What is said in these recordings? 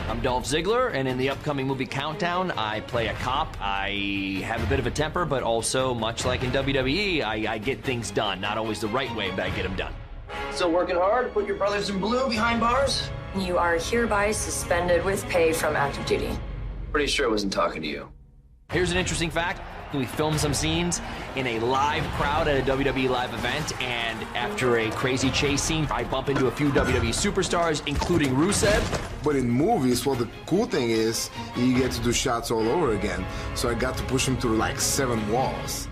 I'm Dolph Ziggler, and in the upcoming movie Countdown, I play a cop. I have a bit of a temper, but also, much like in WWE, I get things done. Not always the right way, but I get them done. Still working hard to put your brothers in blue behind bars? You are hereby suspended with pay from active duty. Pretty sure I wasn't talking to you. Here's an interesting fact. We filmed some scenes in a live crowd at a WWE live event, and after a crazy chase scene, I bump into a few WWE superstars, including Rusev. But in movies, well, the cool thing is you get to do shots all over again. So I got to push him through like 7 walls.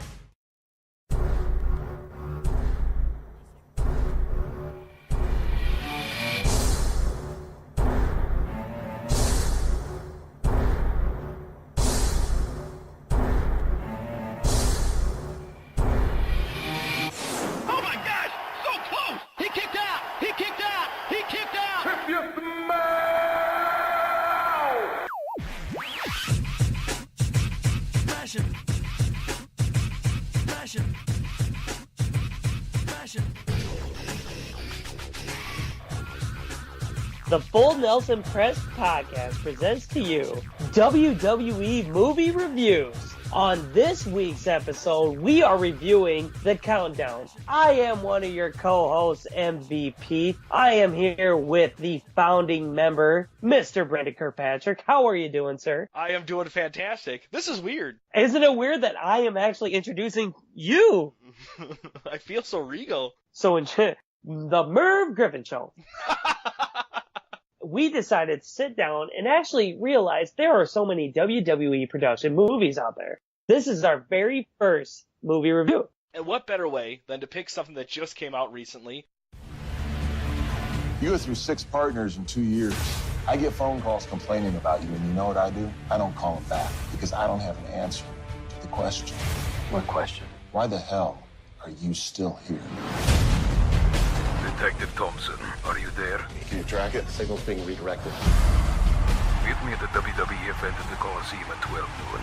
The Full Nelson Press Podcast presents to you WWE Movie Reviews. On this week's episode, we are reviewing The Countdown. I am one of your co-hosts, MVP. I am here with the founding member, Mr. Brandon Kirkpatrick. How are you doing, sir? I am doing fantastic. This is weird. Isn't it weird that I am actually introducing you? I feel so regal. So, the Merv Griffin Show. We decided to sit down and actually realize there are so many WWE production movies out there. This is our very first movie review. And what better way than to pick something that just came out recently? You go through 6 partners in 2 years. I get phone calls complaining about you, and you know what I do? I don't call them back because I don't have an answer to the question. What question? Why the hell are you still here? Detective Thompson, are you there? Can you track it? Signal's being redirected. Meet me at the WWE event at the Coliseum at 12 noon.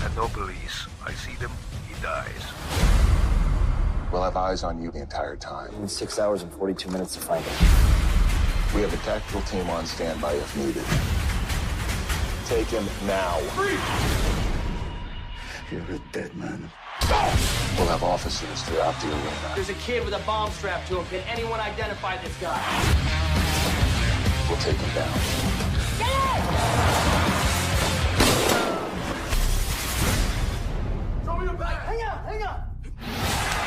And no police. I see them, he dies. We'll have eyes on you the entire time. In 6 hours and 42 minutes to find out. We have a tactical team on standby if needed. Take him now. You're a dead man. We'll have officers throughout the arena. There's a kid with a bomb strapped to him. Can anyone identify this guy? We'll take him down. Show me your back! Hang on!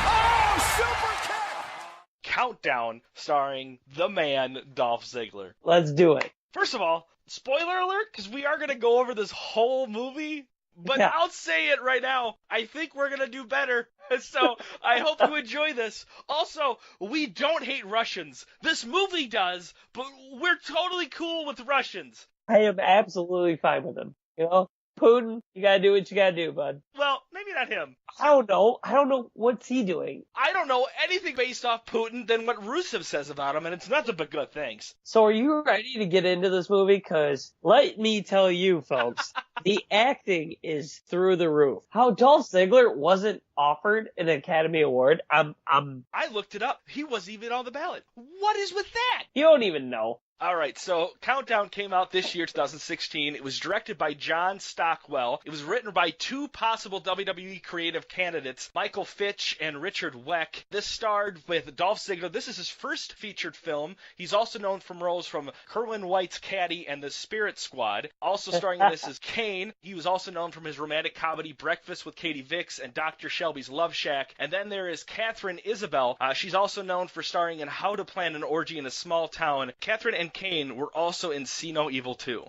Oh, super kick! Countdown, starring the man, Dolph Ziggler. Let's do it. First of all, spoiler alert, because we are going to go over this whole movie. But Yeah. I'll say it right now. I think we're going to do better. So I hope you enjoy this. Also, we don't hate Russians. This movie does, but we're totally cool with Russians. I am absolutely fine with him. You know, Putin, you gotta do what you gotta do, bud. Well, maybe not him. I don't know. What's he doing. I don't know anything based off Putin than what Rusev says about him, and it's nothing but good things. So are you ready to get into this movie? Cause let me tell you, folks, the acting is through the roof. How Dolph Ziggler wasn't offered an Academy Award, I looked it up. He wasn't even on the ballot. What is with that? you don't even know. All right, so Countdown came out this year, 2016. It was directed by John Stockwell. It was written by 2 possible WWE creative candidates, Michael Fitch and Richard Weck. This starred with Dolph Ziggler. This is his first featured film. He's also known from roles from Kerwin White's Caddy and The Spirit Squad. Also starring in this is Kane. He was also known from his romantic comedy Breakfast with Katie Vicks and Dr. Shelby's Love Shack. And then there is Catherine Isabel. She's also known for starring in How to Plan an Orgy in a Small Town. Catherine and Kane were also in See No Evil 2.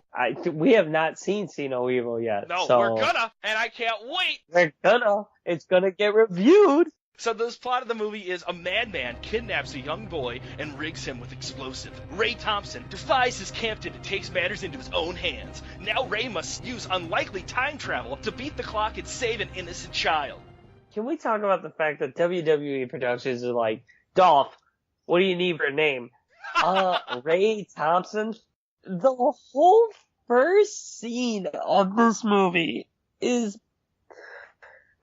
We have not seen See No Evil yet. No, so we're gonna, and I can't wait. We're gonna. It's gonna get reviewed. So the plot of the movie is a madman kidnaps a young boy and rigs him with explosive. Ray Thompson defies his captain and takes matters into his own hands. Now Ray must use unlikely time travel to beat the clock and save an innocent child. Can we talk about the fact that WWE Productions is like, Dolph, what do you need for a name? Ray Thompson? The whole first scene of this movie is...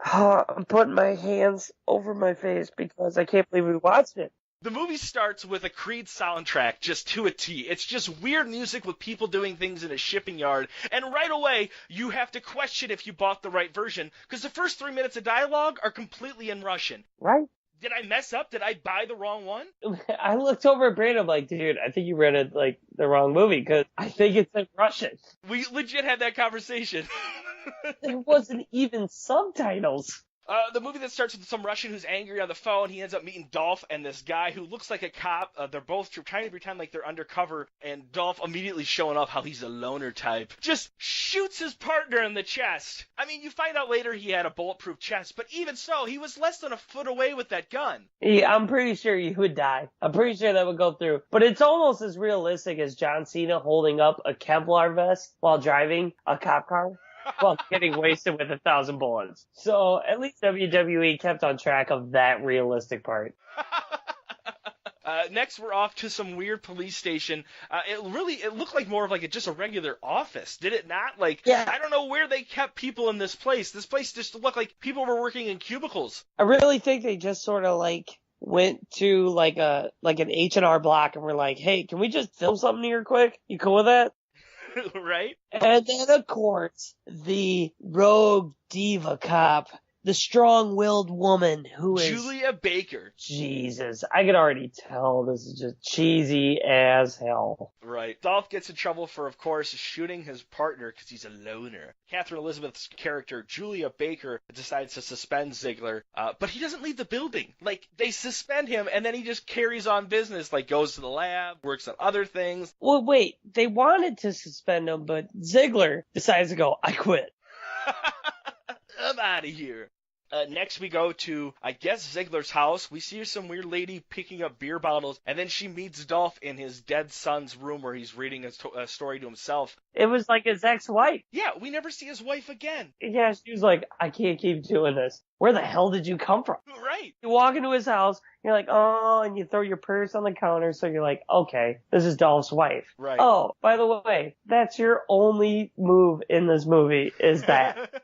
I'm putting my hands over my face because I can't believe we watched it. The movie starts with a Creed soundtrack, just to a T. It's just weird music with people doing things in a shipping yard, and right away, you have to question if you bought the right version, because the first 3 minutes of dialogue are completely in Russian. Right? Did I mess up? Did I buy the wrong one? I looked over at Brandon, I'm like, dude, I think you rented, like, the wrong movie, because I think it's in Russian. We legit had that conversation. There wasn't even subtitles. The movie that starts with some Russian who's angry on the phone. He ends up meeting Dolph and this guy who looks like a cop. They're both trying to pretend like they're undercover, and Dolph immediately showing off how he's a loner type. Just shoots his partner in the chest. I mean, you find out later he had a bulletproof chest, but even so, he was less than a foot away with that gun. Yeah, I'm pretty sure you would die. I'm pretty sure that would go through. But it's almost as realistic as John Cena holding up a Kevlar vest while driving a cop car. Well, getting wasted with 1,000 bullets. So at least WWE kept on track of that realistic part. Next, we're off to some weird police station. It looked like more of like just a regular office, did it not? Like, yeah. I don't know where they kept people in this place. This place just looked like people were working in cubicles. I really think they just sort of like went to like an H&R Block and were like, hey, can we just film something here quick? You cool with that? Right? And then, of course, the rogue diva cop, the strong-willed woman who is... Julia Baker. Jesus, I can already tell this is just cheesy as hell. Right. Dolph gets in trouble for, of course, shooting his partner because he's a loner. Catherine Elizabeth's character, Julia Baker, decides to suspend Ziggler, but he doesn't leave the building. Like, they suspend him, and then he just carries on business, like goes to the lab, works on other things. Well, wait, they wanted to suspend him, but Ziggler decides to go, I quit. I'm out of here. Next we go to, I guess, Ziggler's house. We see some weird lady picking up beer bottles, and then she meets Dolph in his dead son's room where he's reading a story to himself. It was like his ex-wife. Yeah, we never see his wife again. Yeah, she was like, I can't keep doing this. Where the hell did you come from? Right. You walk into his house, you're like, oh, and you throw your purse on the counter, so you're like, okay, this is Dolph's wife. Right. Oh, by the way, that's your only move in this movie, is that.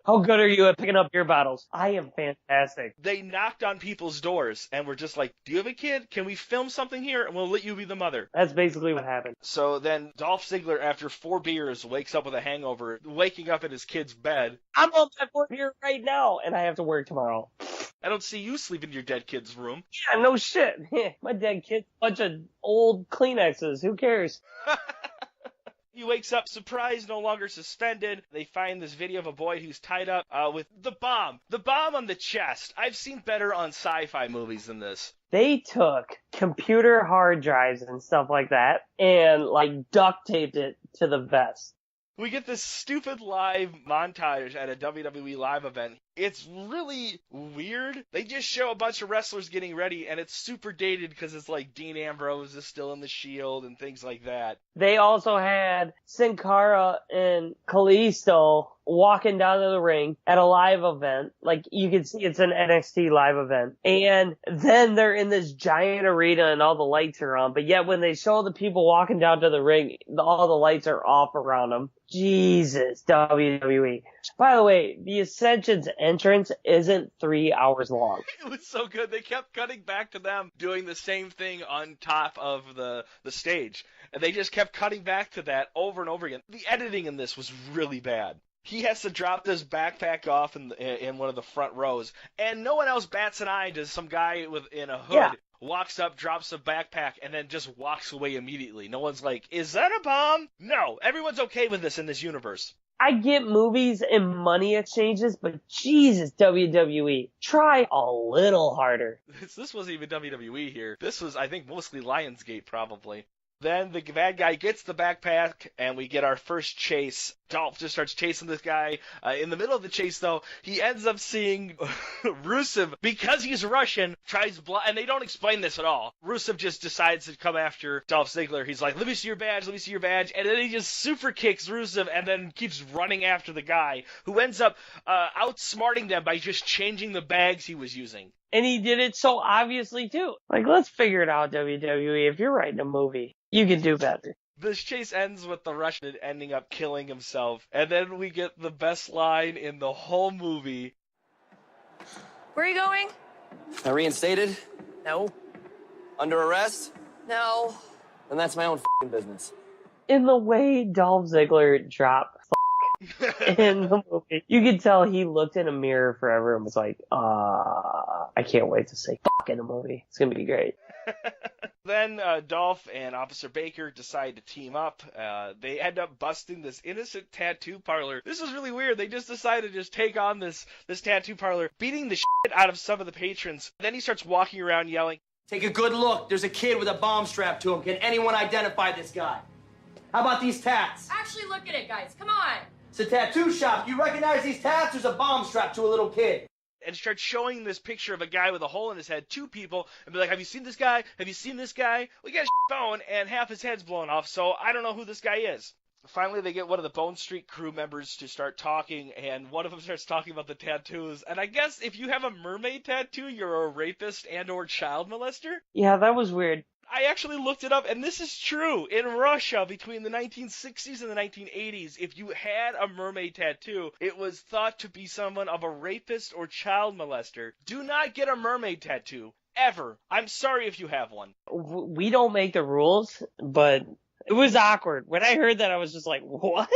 How good are you at picking up beer bottles? I am fantastic. They knocked on people's doors and were just like, do you have a kid? Can we film something here? And we'll let you be the mother. That's basically what happened. So then Dolph Ziggler, after 4 beers, wakes up with a hangover, waking up in his kid's bed. I'm on my 4th beer right now, and I have to work tomorrow. I don't see you sleeping in your dead kid's room. Yeah, no shit. My dead kid's a bunch of old Kleenexes. Who cares? He wakes up surprised, no longer suspended. They find this video of a boy who's tied up with the bomb. The bomb on the chest. I've seen better on sci-fi movies than this. They took computer hard drives and stuff like that and, like, duct taped it to the vest. We get this stupid live montage at a WWE live event. It's really weird. They just show a bunch of wrestlers getting ready, and it's super dated because it's like Dean Ambrose is still in the Shield and things like that. They also had Sin Cara and Kalisto walking down to the ring at a live event. Like, you can see it's an NXT live event. And then they're in this giant arena and all the lights are on. But yet when they show the people walking down to the ring, all the lights are off around them. Jesus, WWE. By the way, the Ascension's entrance isn't 3 hours long. It was so good. They kept cutting back to them doing the same thing on top of the stage. And they just kept cutting back to that over and over again. The editing in this was really bad. He has to drop this backpack off in one of the front rows, and no one else bats an eye to some guy in a hood. Yeah. Walks up, drops a backpack, and then just walks away immediately. No one's like, is that a bomb? No, everyone's okay with this in this universe. I get movies and money exchanges, but Jesus, WWE, try a little harder. This wasn't even WWE here. This was, I think, mostly Lionsgate, probably. Then the bad guy gets the backpack, and we get our first chase. Dolph just starts chasing this guy. In the middle of the chase, though, he ends up seeing Rusev, because he's Russian, and they don't explain this at all. Rusev just decides to come after Dolph Ziggler. He's like, let me see your badge, and then he just super kicks Rusev and then keeps running after the guy, who ends up outsmarting them by just changing the bags he was using. And he did it so obviously, too. Like, let's figure it out, WWE. If you're writing a movie, you can do better. This chase ends with the Russian ending up killing himself. And then we get the best line in the whole movie. Where are you going? Reinstated? No. Under arrest? No. Then that's my own f***ing business. In the way Dolph Ziggler dropped in the movie, you could tell he looked in a mirror forever and was like, I can't wait to say fuck in a movie. It's gonna be great. Then Dolph and Officer Baker decide to team up. They end up busting this innocent tattoo parlor. This is really weird. They just decided to just take on this tattoo parlor, beating the shit out of some of the patrons. Then he starts walking around yelling, Take a good look. There's a kid with a bomb strapped to him. Can anyone identify this guy? How about these tats? Actually, look at it, guys. Come on. It's a tattoo shop. You recognize these tats? There's a bomb strapped to a little kid. and starts showing this picture of a guy with a hole in his head, two people, and be like, have you seen this guy? Have you seen this guy? We got a phone, and half his head's blown off, so I don't know who this guy is. Finally, they get one of the Bone Street crew members to start talking, and one of them starts talking about the tattoos. And I guess if you have a mermaid tattoo, you're a rapist and or child molester? Yeah, that was weird. I actually looked it up, and this is true. In Russia, between the 1960s and the 1980s, if you had a mermaid tattoo, it was thought to be someone of a rapist or child molester. Do not get a mermaid tattoo. Ever. I'm sorry if you have one. We don't make the rules, but it was awkward. When I heard that, I was just like, what?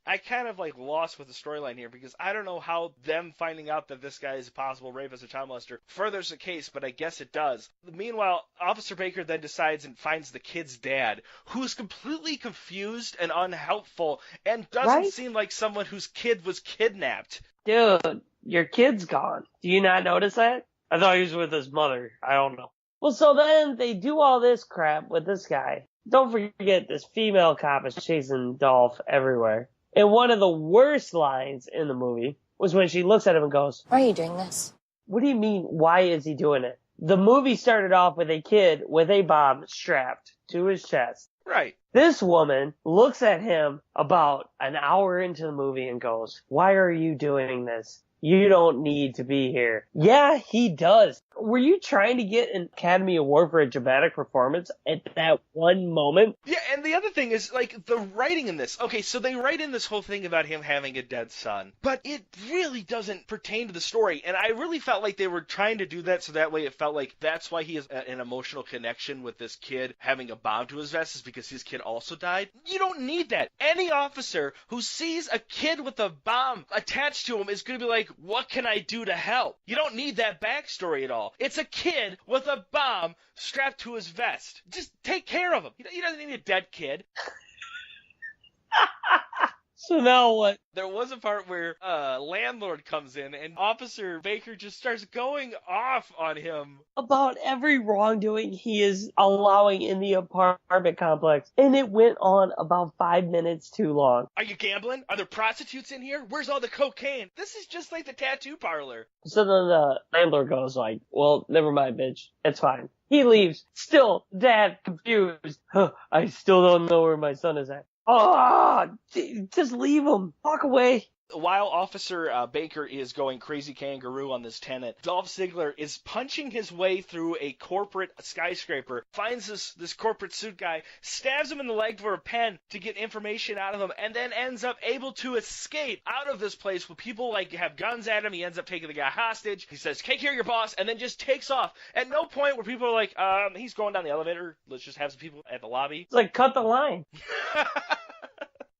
I kind of lost with the storyline here because I don't know how them finding out that this guy is a possible rapist or child molester furthers the case, but I guess it does. Meanwhile, Officer Baker then decides and finds the kid's dad, who's completely confused and unhelpful and doesn't seem like someone whose kid was kidnapped. Dude, your kid's gone. Do you not notice that? I thought he was with his mother. I don't know. Well, so then they do all this crap with this guy. Don't forget, this female cop is chasing Dolph everywhere. And one of the worst lines in the movie was when she looks at him and goes, Why are you doing this? what do you mean, why is he doing it? The movie started off with a kid with a bomb strapped to his chest. Right. This woman looks at him about an hour into the movie and goes, why are you doing this? You don't need to be here. Yeah, he does. Were you trying to get an Academy Award for a dramatic performance at that one moment? Yeah, and the other thing is, the writing in this. Okay, so they write in this whole thing about him having a dead son, but it really doesn't pertain to the story, and I really felt like they were trying to do that so that way it felt like that's why he has an emotional connection with this kid having a bomb to his vest is because his kid also died. You don't need that. Any officer who sees a kid with a bomb attached to him is going to be like, what can I do to help? You don't need that backstory at all. It's a kid with a bomb strapped to his vest. Just take care of him. He doesn't need a dead kid. So now what? There was a part where a landlord comes in and Officer Baker just starts going off on him. About every wrongdoing he is allowing in the apartment complex. And it went on about 5 minutes too long. Are you gambling? Are there prostitutes in here? Where's all the cocaine? This is just like the tattoo parlor. So then the landlord goes like, well, never mind, bitch. It's fine. He leaves. Still, Dad confused. I still don't know where my son is at. Oh, just leave him. Walk away. While Officer Baker is going crazy kangaroo on this tenant, Dolph Ziggler is punching his way through a corporate skyscraper, finds this corporate suit guy, stabs him in the leg for a pen to get information out of him, and then ends up able to escape out of this place where people have guns at him. He ends up taking the guy hostage. He says, take care of your boss, and then just takes off. At no point where people are like, he's going down the elevator. Let's just have some people at the lobby. It's like, cut the line.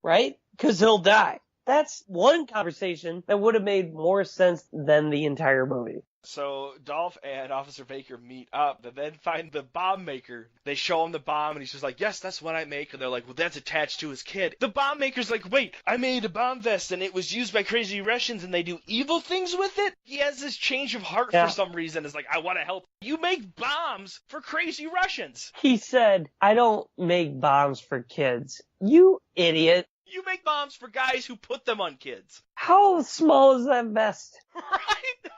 Right? Because he'll die. That's one conversation that would have made more sense than the entire movie. So Dolph and Officer Baker meet up and then find the bomb maker. They show him the bomb and he's just like, yes, that's what I make. And they're like, well, that's attached to his kid. The bomb maker's like, wait, I made a bomb vest and it was used by crazy Russians and they do evil things with it? He has this change of heart for some reason. It's like, I want to help. You make bombs for crazy Russians. He said, I don't make bombs for kids. You idiot. You make bombs for guys who put them on kids. How small is that vest? Right?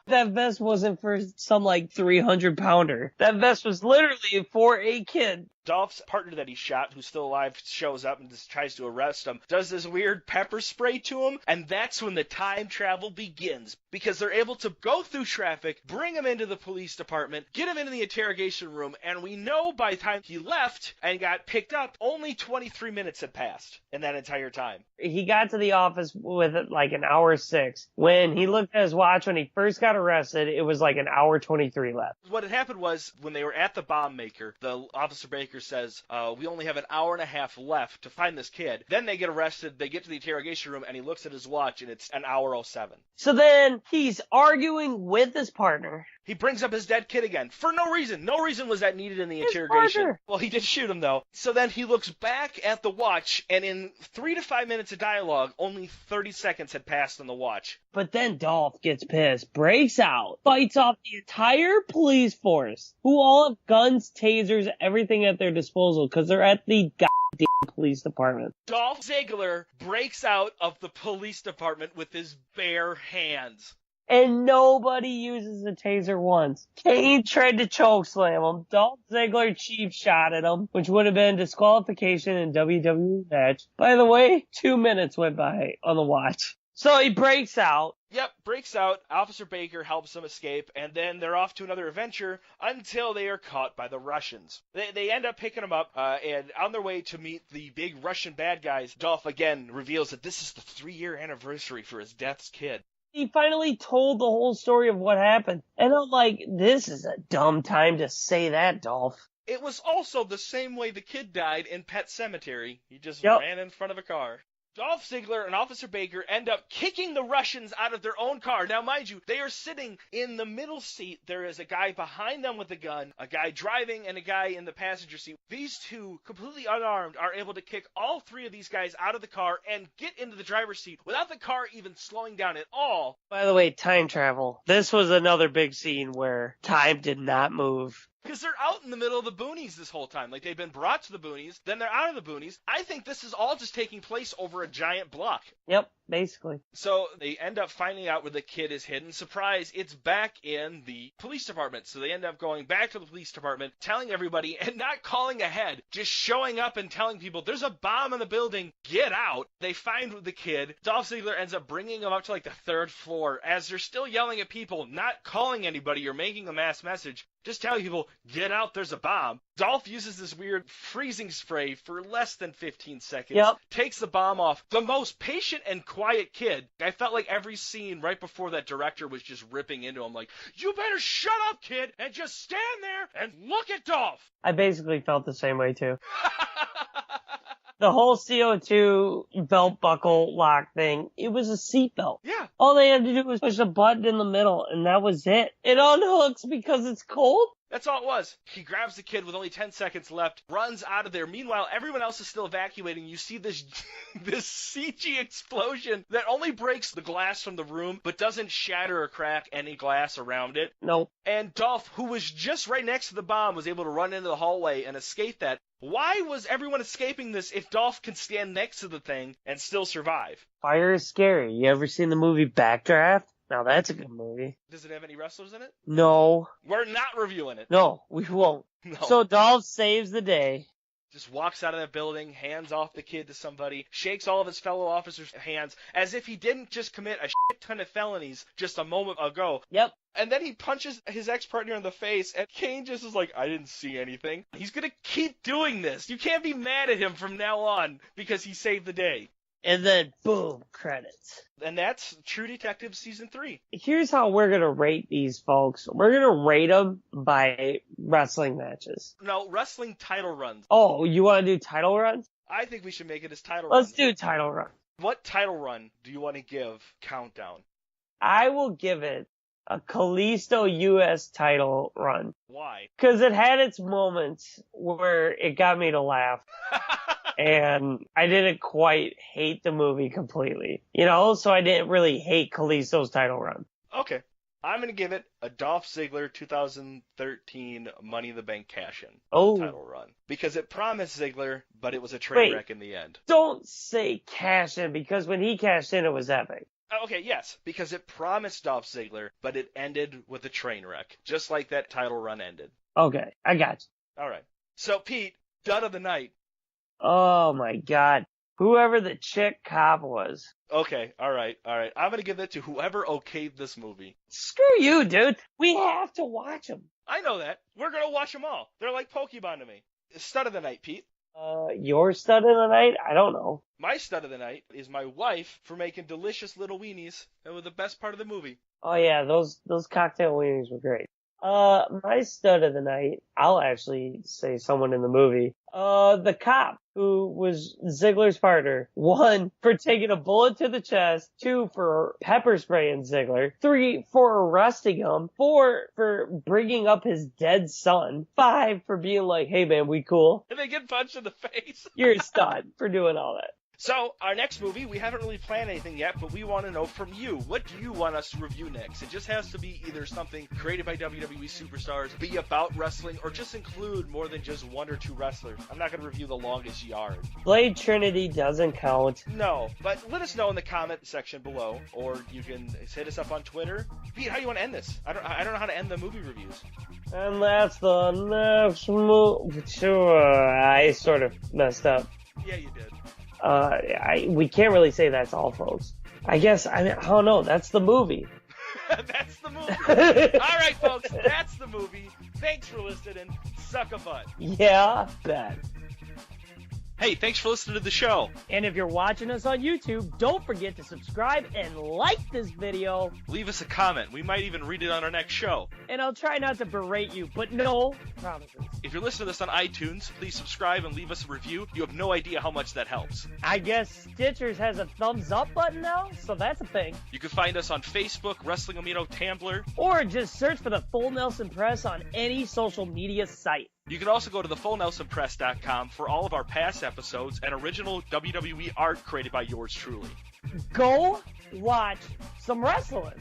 That vest wasn't for some 300-pounder. That vest was literally for a kid. Dolph's partner that he shot, who's still alive, shows up and just tries to arrest him, does this weird pepper spray to him, and that's when the time travel begins, because they're able to go through traffic, bring him into the police department, get him into the interrogation room, and we know by the time he left and got picked up, only 23 minutes had passed in that entire time. He got to the office with like an hour 6. When he looked at his watch when he first got arrested, it was like an hour 23 left. What had happened was, when they were at the bomb maker, the Officer Baker says, we only have an hour and a half left to find this kid. Then they get arrested, they get to the interrogation room, and he looks at his watch, and it's an hour 07. So then he's arguing with his partner. He brings up his dead kid again, for no reason. No reason was that needed in the interrogation. Partner. Well, he did shoot him, though. So then he looks back at the watch, and in 3 to 5 minutes of dialogue, only 30 seconds had passed on the watch. But then Dolph gets pissed, breaks out, fights off the entire police force, who all have guns, tasers, everything at their disposal, because they're at the goddamn police department. Dolph Ziggler breaks out of the police department with his bare hands. And nobody uses a taser once. Kane tried to chokeslam him. Dolph Ziggler cheap shot at him, which would have been disqualification in WWE match. By the way, 2 minutes went by on the watch. So he breaks out. Yep, breaks out. Officer Baker helps him escape, and then they're off to another adventure until they are caught by the Russians. They end up picking him up, and on their way to meet the big Russian bad guys, Dolph again reveals that this is the 3-year anniversary for his death's kid. He finally told the whole story of what happened. And I'm like, this is a dumb time to say that, Dolph. It was also the same way the kid died in Pet Sematary. He just ran in front of a car. Dolph Ziggler and Officer Baker end up kicking the Russians out of their own car. Now, mind you, they are sitting in the middle seat. There is a guy behind them with a gun, a guy driving, and a guy in the passenger seat. These two, completely unarmed, are able to kick all 3 of these guys out of the car and get into the driver's seat without the car even slowing down at all. By the way, time travel. This was another big scene where time did not move. Because they're out in the middle of the boonies this whole time. Like, they've been brought to the boonies, then they're out of the boonies. I think this is all just taking place over a giant block. Yep, basically. So they end up finding out where the kid is hidden. Surprise, it's back in the police department. So they end up going back to the police department, telling everybody, and not calling ahead, just showing up and telling people, there's a bomb in the building, get out. They find the kid. Dolph Ziggler ends up bringing him up to like the 3rd floor as they're still yelling at people, not calling anybody or making a mass message. Just telling people, get out, there's a bomb. Dolph uses this weird freezing spray for less than 15 seconds. Yep. Takes the bomb off. The most patient and quiet kid. I felt like every scene right before that director was just ripping into him like, you better shut up, kid, and just stand there and look at Dolph. I basically felt the same way, too. The whole CO2 belt buckle lock thing, it was a seatbelt. Yeah. All they had to do was push a button in the middle, and that was it. It unhooks because it's cold? That's all it was. He grabs the kid with only 10 seconds left, runs out of there. Meanwhile, everyone else is still evacuating. You see this CG explosion that only breaks the glass from the room, but doesn't shatter or crack any glass around it. Nope. And Dolph, who was just right next to the bomb, was able to run into the hallway and escape that. Why was everyone escaping this if Dolph can stand next to the thing and still survive? Fire is scary. You ever seen the movie Backdraft? Now that's a good movie. Does it have any wrestlers in it? No. We're not reviewing it. No, we won't. No. So Dolph saves the day. Just walks out of that building, hands off the kid to somebody, shakes all of his fellow officers' hands, as if he didn't just commit a shit ton of felonies just a moment ago. Yep. And then he punches his ex-partner in the face, and Kane just is like, I didn't see anything. He's gonna keep doing this. You can't be mad at him from now on, because he saved the day. And then, boom, credits. And that's True Detective Season 3. Here's how we're going to rate these, folks. We're going to rate them by wrestling matches. No, wrestling title runs. Oh, you want to do title runs? I think we should make it as title Let's runs. do title run. What title run do you want to give Countdown? I will give it a Kalisto U.S. title run. Why? Because it had its moments where it got me to laugh. And I didn't quite hate the movie completely. You know, so I didn't really hate Kalisto's title run. Okay. I'm going to give it a Dolph Ziggler 2013 Money in the Bank cash-in title run. Because it promised Ziggler, but it was a train wreck in the end. Don't say cash-in, because when he cashed in, it was epic. Okay, yes, because it promised Dolph Ziggler, but it ended with a train wreck, just like that title run ended. Okay, I got you. All right. So, Pete, Stud of the night. Oh my god. Whoever the chick cop was. Okay, all right. I'm going to give that to whoever okayed this movie. Screw you, dude. We have to watch them. I know that. We're going to watch them all. They're like Pokemon to me. Stud of the night, Pete. Your stud of the night? I don't know. My stud of the night is my wife for making delicious little weenies. That was the best part of the movie. Oh yeah, those cocktail weenies were great. My stud of the night, I'll actually say someone in the movie. The cop who was Ziggler's partner. 1, for taking a bullet to the chest. 2, for pepper spraying Ziggler. 3, for arresting him. 4, for bringing up his dead son. 5, for being like, hey man, we cool. And they get punched in the face. You're a stud for doing all that. So, our next movie, we haven't really planned anything yet, but we want to know from you. What do you want us to review next? It just has to be either something created by WWE superstars, be about wrestling, or just include more than just 1 or 2 wrestlers. I'm not going to review The Longest Yard. Blade Trinity doesn't count. No, but let us know in the comment section below, or you can hit us up on Twitter. Pete, how do you want to end this? I don't know how to end the movie reviews. And that's the next movie. I sort of messed up. Yeah, you did. We can't really say that's all, folks. I guess, I don't know, that's the movie. That's the movie. All right, folks, that's the movie. Thanks for listening, and suck a butt. Yeah, that. Hey, thanks for listening to the show. And if you're watching us on YouTube, don't forget to subscribe and like this video. Leave us a comment. We might even read it on our next show. And I'll try not to berate you, but no promises. If you're listening to this on iTunes, please subscribe and leave us a review. You have no idea how much that helps. I guess Stitchers has a thumbs up button now, so that's a thing. You can find us on Facebook, Wrestling Amino, Tumblr. Or just search for the Full Nelson Press on any social media site. You can also go to thefullnelsonpress.com for all of our past episodes and original WWE art created by yours truly. Go watch some wrestling.